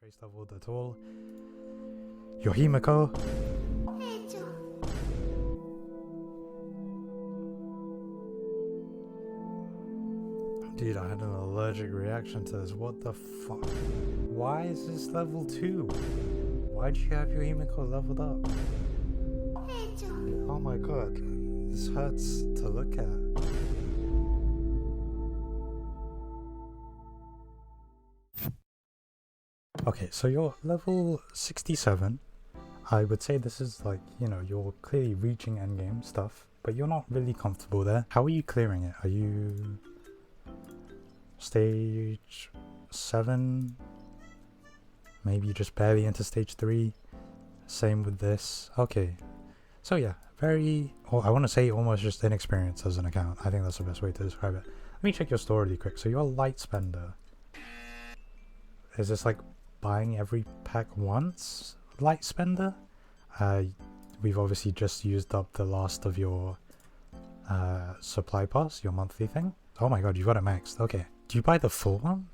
trace leveled at all. Your Himiko. Dude, I had an allergic reaction to this. What the fuck? Why is this level 2? Why'd you have your Himiko leveled up? Oh my god. This hurts to look at. Okay, so you're level 67. I would say this is like, you know, you're clearly reaching endgame stuff, but you're not really comfortable there. How are you clearing it? Are you stage 7? Maybe just barely into stage 3? Same with this. Okay. So yeah, I want to say almost just inexperienced as an account. I think that's the best way to describe it. Let me check your store really quick. So you're a light spender. Is this like buying every pack once? Light spender? We've obviously just used up the last of your supply pass, your monthly thing. Oh my god, you got it maxed. Okay. Do you buy the full one?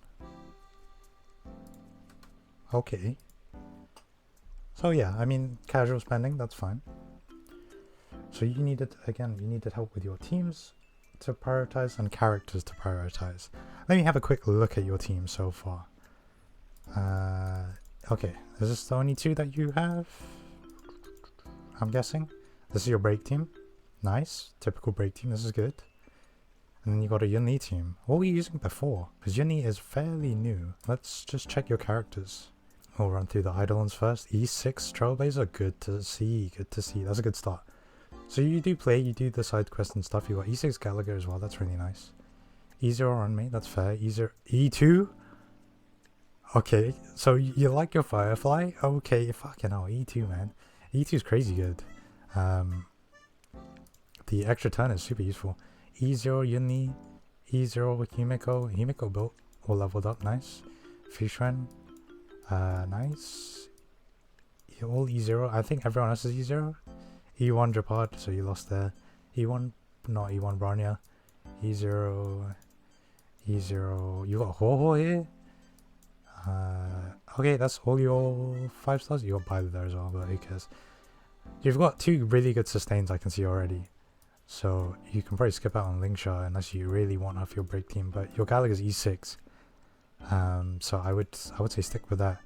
Okay. So yeah, I mean, casual spending, that's fine. So you needed help with your teams to prioritize and characters to prioritize. Let me have a quick look at your team so far. Okay, is this the only 2 that you have? I'm guessing. This is your break team. Nice. Typical break team, this is good. And then you got a Yuni team. What were you using before? Because Yuni is fairly new. Let's just check your characters. We'll run through the Eidolons first. E6 Trailblazer, good to see, good to see. That's a good start. So you do the side quest and stuff. You got E6 Gallagher as well, that's really nice. E0 Runmate, that's fair. E2? Okay, so you like your Firefly? Okay, fucking hell, E2 man. E2 is crazy good. The extra turn is super useful. E0 Yuni, E0 Himiko. Himiko built or leveled up, nice. Fishren, nice. All E0, I think everyone else is E0. E1 Japad, so you lost there. E1, not E1 Bronya. E0, you got Ho-Ho here? Okay, that's all your 5 stars. You got Bile there as well, but who cares? You've got 2 really good sustains I can see already. So you can probably skip out on Lingsha unless you really want half your break team, but your Gallagher's E6. So I would say stick with that.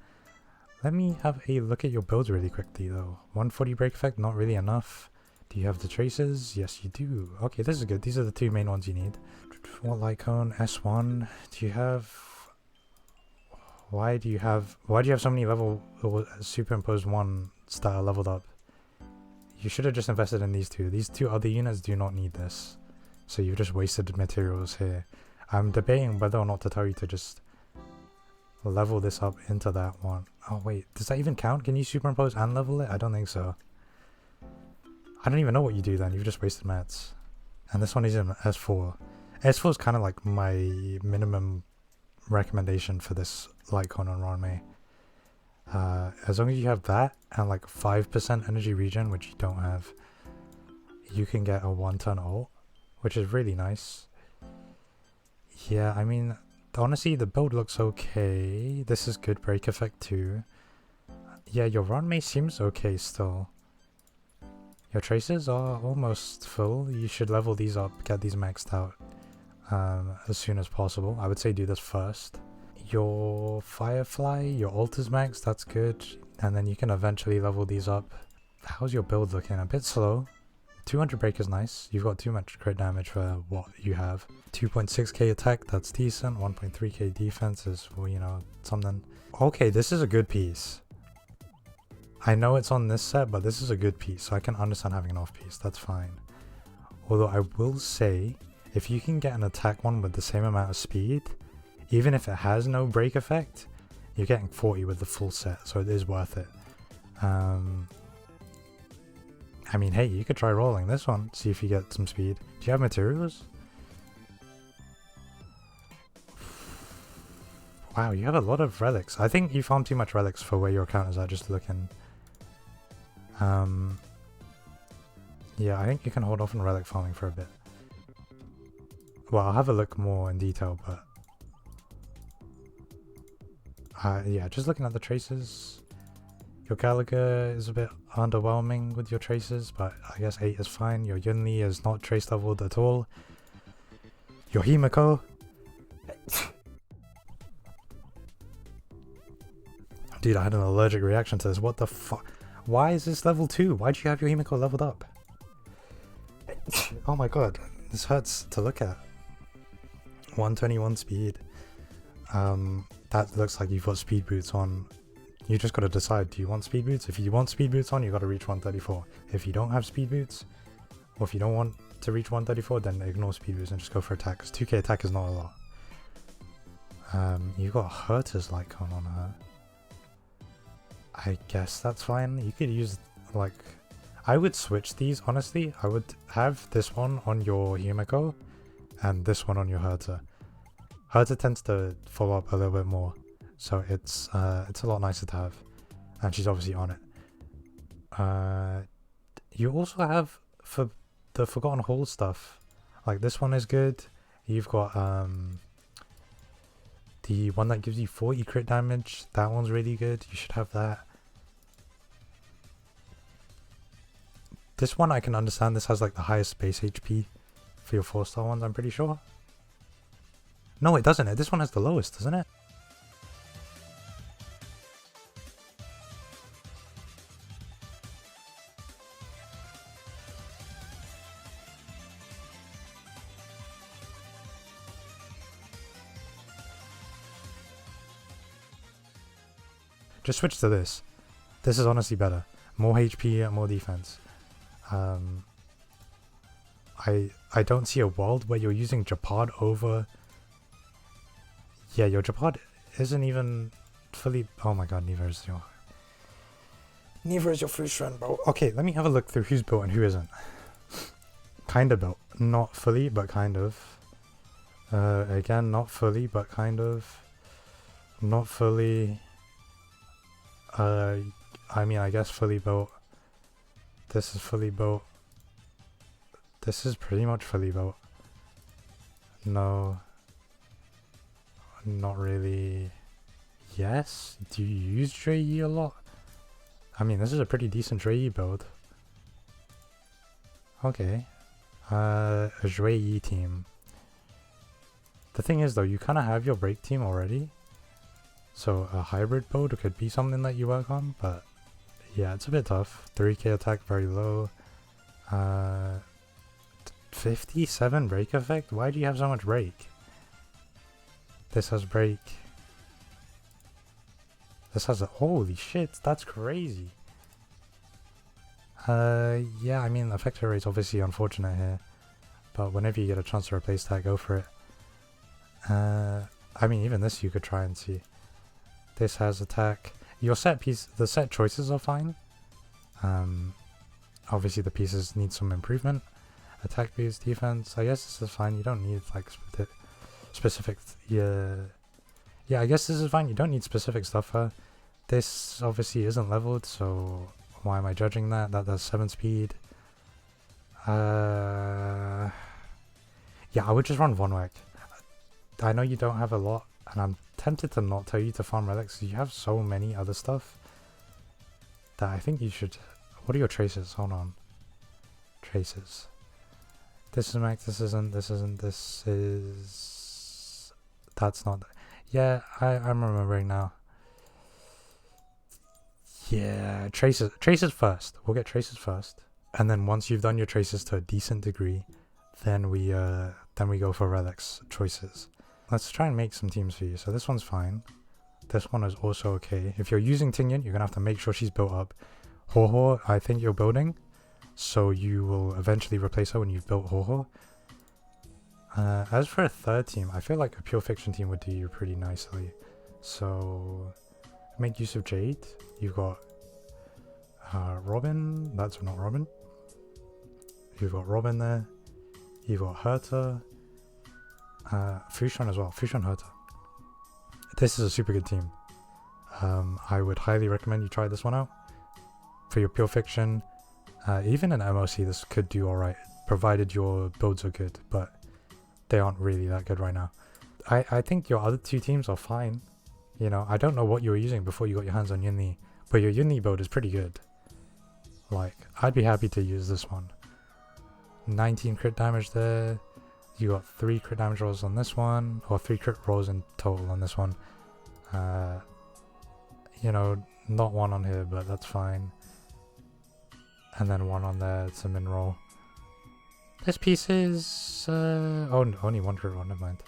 Let me have a look at your builds really quickly though. 140 break effect, not really enough. Do you have the traces? Yes you do. Okay, this is good. These are the 2 main ones you need. What light cone? S1. Do you have... Why do you have so many level superimposed 1 that are leveled up? You should have just invested in these 2. These 2 other units do not need this. So you've just wasted materials here. I'm debating whether or not to tell you to just level this up into that one. Oh wait, does that even count? Can you superimpose and level it? I don't think so. I don't even know what you do then. You've just wasted mats. And this one is in S4. S4 is kind of like my minimum recommendation for this light cone on Ranmei. As long as you have that and like 5% energy regen, which you don't have, you can get a 1-turn ult, which is really nice. Yeah, I mean, honestly, the build looks okay. This is good break effect too. Yeah, your Ranmei seems okay still. Your traces are almost full. You should level these up, get these maxed out as soon as possible. I would say do this first. Your Firefly, your ult is maxed, that's good. And then you can eventually level these up. How's your build looking? A bit slow. 200 break is nice. You've got too much crit damage for what you have. 2.6k attack, that's decent. 1.3k defense is, well, you know, something. Okay, this is a good piece. I know it's on this set, but this is a good piece, so I can understand having an off piece. That's fine. Although I will say, if you can get an attack one with the same amount of speed, even if it has no break effect, you're getting 40 with the full set, so it is worth it. I mean, hey, you could try rolling this one, see if you get some speed. Do you have materials? Wow, you have a lot of relics. I think you farm too much relics for where your account is at, just looking. Yeah, I think you can hold off on relic farming for a bit. Well, I'll have a look more in detail, but Yeah, just looking at the traces, your Gallagher is a bit underwhelming with your traces, but I guess 8 is fine. Your Yunli is not trace leveled at all. Your Himiko, dude, I had an allergic reaction to this. What the fuck? Why is this level 2? Why do you have your Himiko leveled up? Oh my god, this hurts to look at. 121 speed. That looks like you've got speed boots on. You just gotta decide, do you want speed boots? If you want speed boots on, you gotta reach 134. If you don't have speed boots, or if you don't want to reach 134, then ignore speed boots and just go for attack, because 2k attack is not a lot. You got Hurter's Lycon on her. I guess that's fine. You could use, like, I would switch these, honestly. I would have this one on your Himiko and this one on your Herta. Herta tends to follow up a little bit more, so it's a lot nicer to have, and she's obviously on it. You also have, for the Forgotten Hall stuff, like this one is good. You've got the one that gives you 40 crit damage. That one's really good. You should have that. This one I can understand. This has like the highest base HP for your 4-star ones, I'm pretty sure. No, it doesn't. This one has the lowest, doesn't it? Just switch to this. This is honestly better. More HP and more defense. I don't see a world where you're using Japad over... Yeah, your Japad isn't even fully... Oh my god, neither is your Fushran, bro. Okay, let me have a look through who's built and who isn't. Kinda built. Not fully, but kind of. Again, not fully, but kind of. Not fully... I mean, I guess fully built. This is fully built. This is pretty much fully built. No. Not really. Yes? Do you use Dre a lot? I mean, this is a pretty decent Dre build. Okay. A Dre team. The thing is though, you kind of have your break team already. So a hybrid build could be something that you work on, but yeah, it's a bit tough. 3k attack, very low. 57 break effect? Why do you have so much break? This has break. This has a... Holy shit, that's crazy. Yeah, I mean, effector rate's obviously unfortunate here. But whenever you get a chance to replace that, go for it. I mean, even this you could try and see. This has attack. Your set piece, the set choices are fine. Obviously the pieces need some improvement. Attack boost, defense, I guess this is fine. You don't need like specific, yeah, I guess this is fine. You don't need specific stuff. This obviously isn't leveled, so why am I judging that? That does 7 speed. Yeah, I would just run Vonwek. I know you don't have a lot, and I'm tempted to not tell you to farm relics. You have so many other stuff that I think you should... What are your traces? Hold on. Traces. This is max, this isn't, this is... That's not... Yeah, I'm remembering now. Yeah, traces first. We'll get traces first. And then once you've done your traces to a decent degree, then we go for relics choices. Let's try and make some teams for you. So this one's fine. This one is also okay. If you're using Tingyan, you're gonna have to make sure she's built up. Ho-Ho, I think you're building, so you will eventually replace her when you've built Ho-Ho. As for a third team, I feel like a pure fiction team would do you pretty nicely. So make use of Jade. You've got Robin. That's not Robin. You've got Robin there. You've got Herta. Fushan as well. Fushan Herta. This is a super good team. I would highly recommend you try this one out. For your pure fiction, even in MOC this could do alright, provided your builds are good, but they aren't really that good right now. I think your other two teams are fine. You know, I don't know what you were using before you got your hands on Yunli, but your Yunli build is pretty good. Like, I'd be happy to use this one. 19 crit damage there. You got 3 crit damage rolls on this one, or 3 crit rolls in total on this one. You know, not one on here, but that's fine. And then one on there, it's a min roll. This piece is, oh, only 1 crit roll, never mind.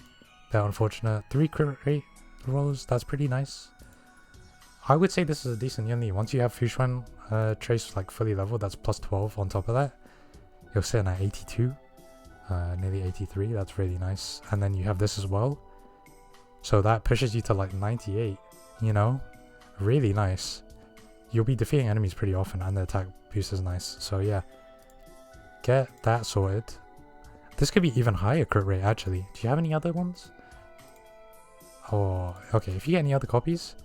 Bit unfortunate. 3 crit rate rolls, that's pretty nice. I would say this is a decent Yunli. Once you have Fushuen trace like fully leveled, that's plus 12 on top of that. You're sitting at 82, nearly 83, that's really nice. And then you have this as well. So that pushes you to like 98, you know? Really nice. You'll be defeating enemies pretty often and the attack boost is nice. So yeah, get that sorted. This could be even higher crit rate actually. Do you have any other ones? Oh, okay, if you get any other copies,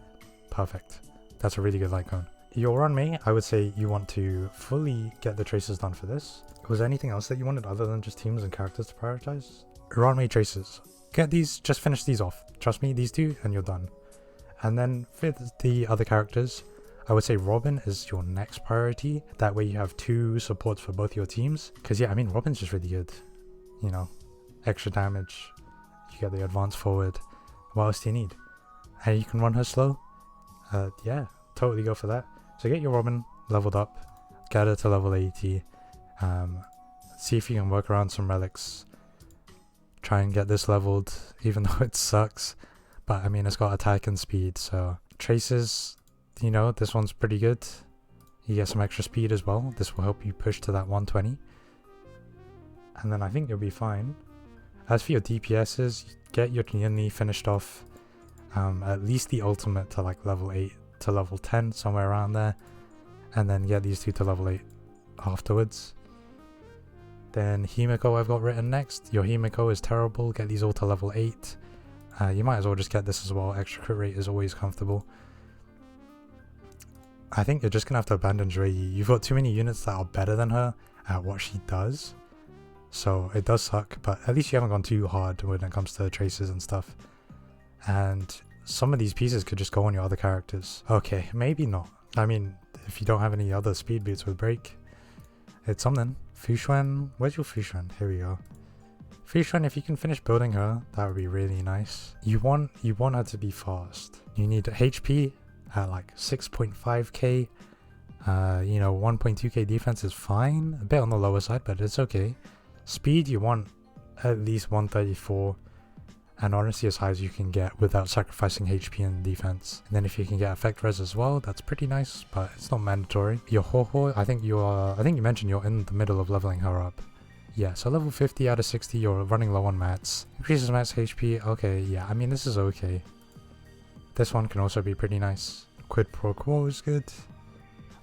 perfect. That's a really good light cone. You're on me, I would say you want to fully get the traces done for this. Was there anything else that you wanted other than just teams and characters to prioritize? Run me traces. Get these, just finish these off. Trust me, these two, and you're done. And then for the other characters, I would say Robin is your next priority. That way you have 2 supports for both your teams. Because yeah, I mean, Robin's just really good. You know, extra damage. You get the advance forward. What else do you need? And you can run her slow. Yeah, totally go for that. So get your Robin leveled up. Get her to level 80. See if you can work around some relics. Try and get this leveled, even though it sucks. But I mean, it's got attack and speed, so traces, you know, this one's pretty good. You get some extra speed as well. This will help you push to that 120. And then I think you'll be fine. As for your DPSs, get your Yunli finished off. At least the ultimate to like level 8 to level 10, somewhere around there. And then get these 2 to level 8 afterwards. Then Himiko I've got written next. Your Himiko is terrible. Get these all to level 8. You might as well just get this as well. Extra crit rate is always comfortable. I think you're just going to have to abandon Jueyi. You've got too many units that are better than her at what she does. So it does suck, but at least you haven't gone too hard when it comes to traces and stuff. And some of these pieces could just go on your other characters. Okay, maybe not. I mean, if you don't have any other speed boots with break, it's something. Fushuen, where's your Fushuen? Here we go. Fushuen, if you can finish building her, that would be really nice. You want her to be fast. You need HP at like 6.5k. You know, 1.2k defense is fine. A bit on the lower side, but it's okay. Speed, you want at least 134. And honestly, as high as you can get without sacrificing HP and defense. And then if you can get effect res as well, that's pretty nice, but it's not mandatory. Your Ho-Ho, I think you mentioned you're in the middle of leveling her up. Yeah, so level 50 out of 60, you're running low on mats. Increases max HP, okay, yeah, I mean, this is okay. This one can also be pretty nice. Quid pro quo is good.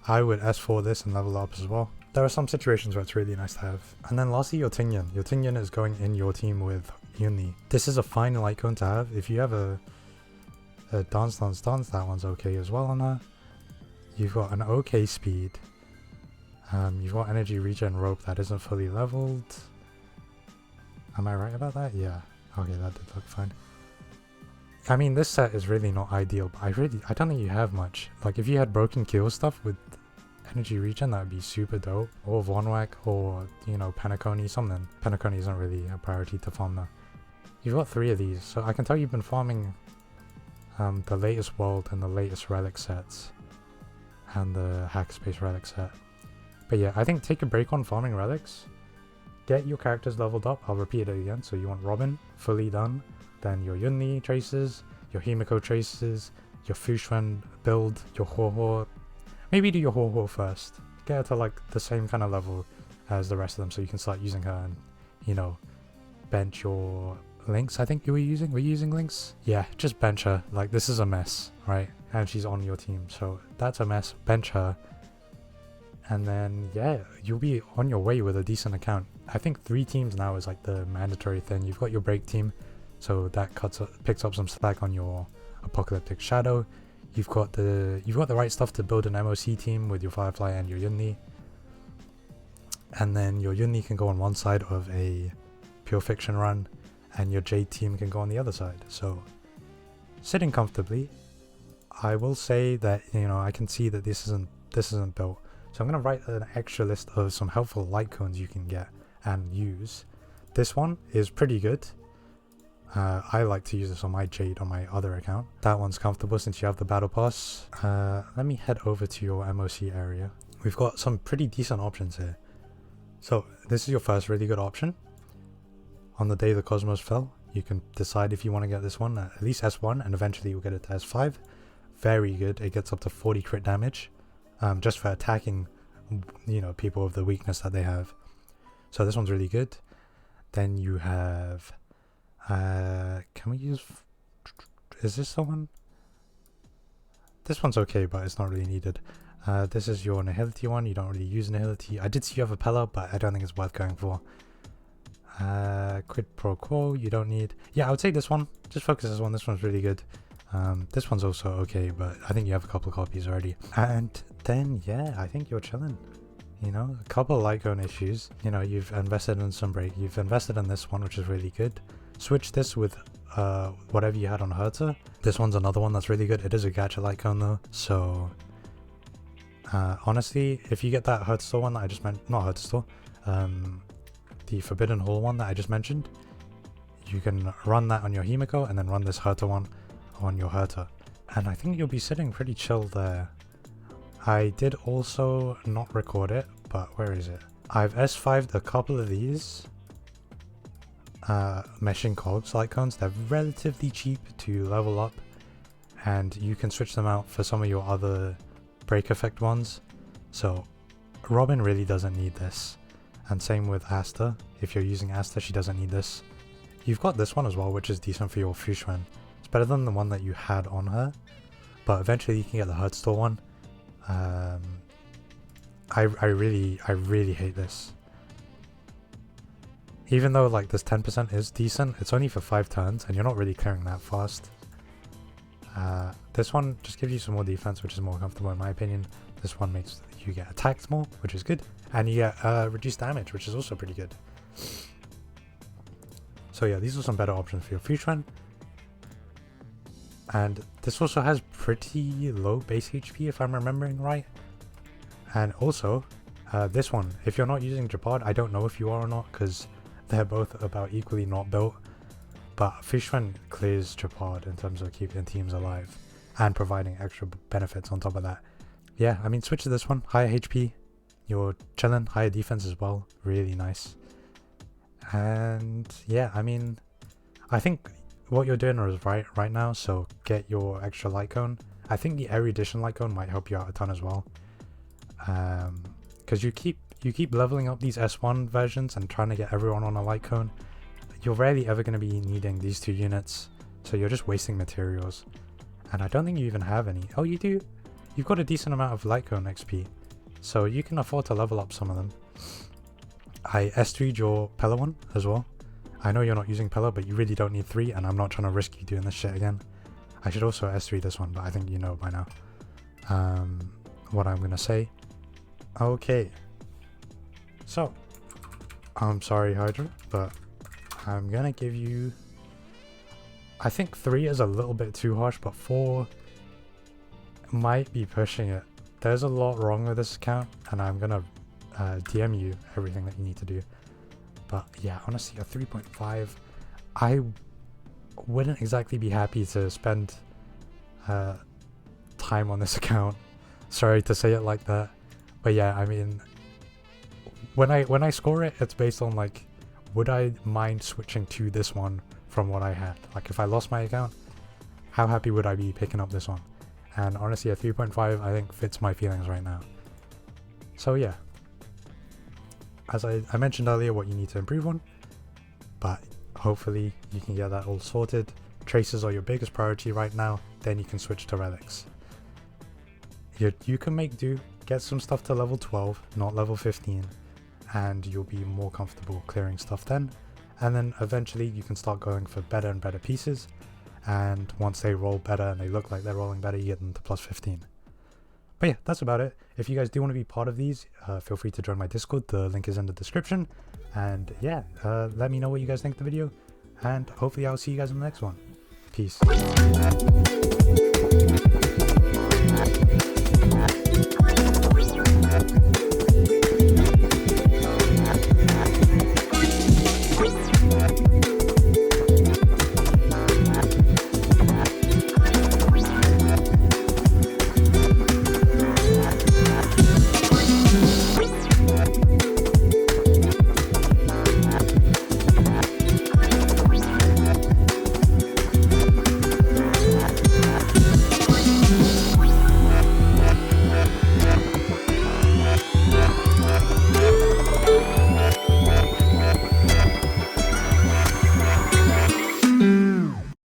I would S4 this and level up as well. There are some situations where it's really nice to have. And then lastly, your Tingyan. Your Tingyan is going in your team with Yunli. This is a fine light cone to have. If you have a dance, that one's okay as well on her. You've got an okay speed. You've got energy regen rope that isn't fully leveled. Am I right about that? Yeah. Okay, that did look fine. I mean, this set is really not ideal, but I don't think you have much. Like, if you had broken kill stuff with energy regen, that would be super dope. Or Vonwak, or, you know, Penacony, something. Penacony isn't really a priority to farm now. You've got 3 of these, so I can tell you've been farming the latest world and the latest relic sets. And the Hackspace relic set. But yeah, I think take a break on farming relics. Get your characters leveled up. I'll repeat it again. So you want Robin fully done. Then your Yunli traces, your Himiko traces, your Fushuen build, your Ho-Ho. Maybe do your Ho-Ho first. Get her to like the same kind of level as the rest of them so you can start using her and, you know, bench your Lynx. I think you were using. Were you using Lynx? Yeah, just bench her. Like, this is a mess, right? And she's on your team, so that's a mess. Bench her. And then, yeah, you'll be on your way with a decent account. I think 3 teams now is like the mandatory thing. You've got your break team, so that picks up some slack on your Apocalyptic Shadow. You've got the right stuff to build an MOC team with your Firefly and your Yunli. And then your Yunli can go on one side of a Pure Fiction run, and your Jade team can go on the other side. So, sitting comfortably, I will say that, you know, I can see that this isn't built. So I'm going to write an extra list of some helpful light cones you can get and use. This one is pretty good. I like to use this on my Jade on my other account. That one's comfortable since you have the battle pass. Let me head over to your MOC area. We've got some pretty decent options here. So this is your first really good option. On the day the Cosmos fell, you can decide if you want to get this one at least S1 and eventually you'll get it to S5. Very good. It gets up to 40 crit damage just for attacking, you know, people with the weakness that they have. So this one's really good. Then you have can we use, is this the one? This one's okay, but it's not really needed. This is your Nihility one. You don't really use Nihility. I did see you have a Pella, but I don't think it's worth going for. Quid pro quo, you don't need. Yeah, I would say this one. Just focus this one. This one's really good. This one's also okay, but I think you have a couple of copies already. And then, yeah, I think you're chilling. You know, a couple of light cone issues. You know, you've invested in some break. You've invested in this one, which is really good. Switch this with whatever you had on Herta. This one's another one that's really good. It is a gacha light cone though, so honestly, if you get that Herta store one that I just mentioned, not Herta store, the Forbidden Hall one that I just mentioned, you can run that on your Himiko and then run this Herta one on your Herta, and I think you'll be sitting pretty chill there. I did also not record it, but where is it? I've S5'd a couple of these meshing cogs light cones. They're relatively cheap to level up, and you can switch them out for some of your other break effect ones. So Robin really doesn't need this, and same with Asta. If you're using Asta, she doesn't need this. You've got this one as well, which is decent for your Fushman. It's better than the one that you had on her, but eventually you can get the Hurt Store one. I really hate this. Even though like this 10% is decent, it's only for 5 turns and you're not really clearing that fast. This one just gives you some more defense, which is more comfortable in my opinion. This one makes you get attacked more, which is good, and you get reduced damage, which is also pretty good. So yeah, these are some better options for your Fushman. And this also has pretty low base HP if I'm remembering right. And also, this one, if you're not using Japad, I don't know if you are or not, because they're both about equally not built. But Fishman clears Japad in terms of keeping teams alive and providing extra benefits on top of that. Yeah, I mean, switch to this one. Higher HP, you're chilling, higher defense as well. Really nice. And yeah, I mean, I think what you're doing is right now, so get your extra light cone. I think the Air Edition light cone might help you out a ton as well. Because you keep leveling up these S1 versions and trying to get everyone on a light cone. You're rarely ever going to be needing these 2 units, so you're just wasting materials. And I don't think you even have any. Oh, you do? You've got a decent amount of light cone XP, so you can afford to level up some of them. I S3'd your Pella one as well. I know you're not using Pella, but you really don't need 3, and I'm not trying to risk you doing this shit again. I should also S3 this one, but I think you know by now what I'm going to say. Okay. So, I'm sorry Hydra, but I'm going to give you... I think 3 is a little bit too harsh, but 4 might be pushing it. There's a lot wrong with this account, and I'm going to DM you everything that you need to do. But yeah, honestly, a 3.5, I wouldn't exactly be happy to spend time on this account. Sorry to say it like that, but yeah, I mean, when I score it, it's based on like, would I mind switching to this one from what I had? Like, if I lost my account, how happy would I be picking up this one? And honestly, a 3.5 I think fits my feelings right now. So yeah, as I mentioned earlier, what you need to improve on, but hopefully you can get that all sorted. Traces are your biggest priority right now, then you can switch to relics. You can make do, get some stuff to level 12, not level 15, and you'll be more comfortable clearing stuff then. And then eventually you can start going for better and better pieces, and once they roll better and they look like they're rolling better, you get them to plus 15. But yeah, that's about it. If you guys do want to be part of these, feel free to join my Discord. The link is in the description. And yeah, let me know what you guys think of the video. And hopefully I'll see you guys in the next one. Peace.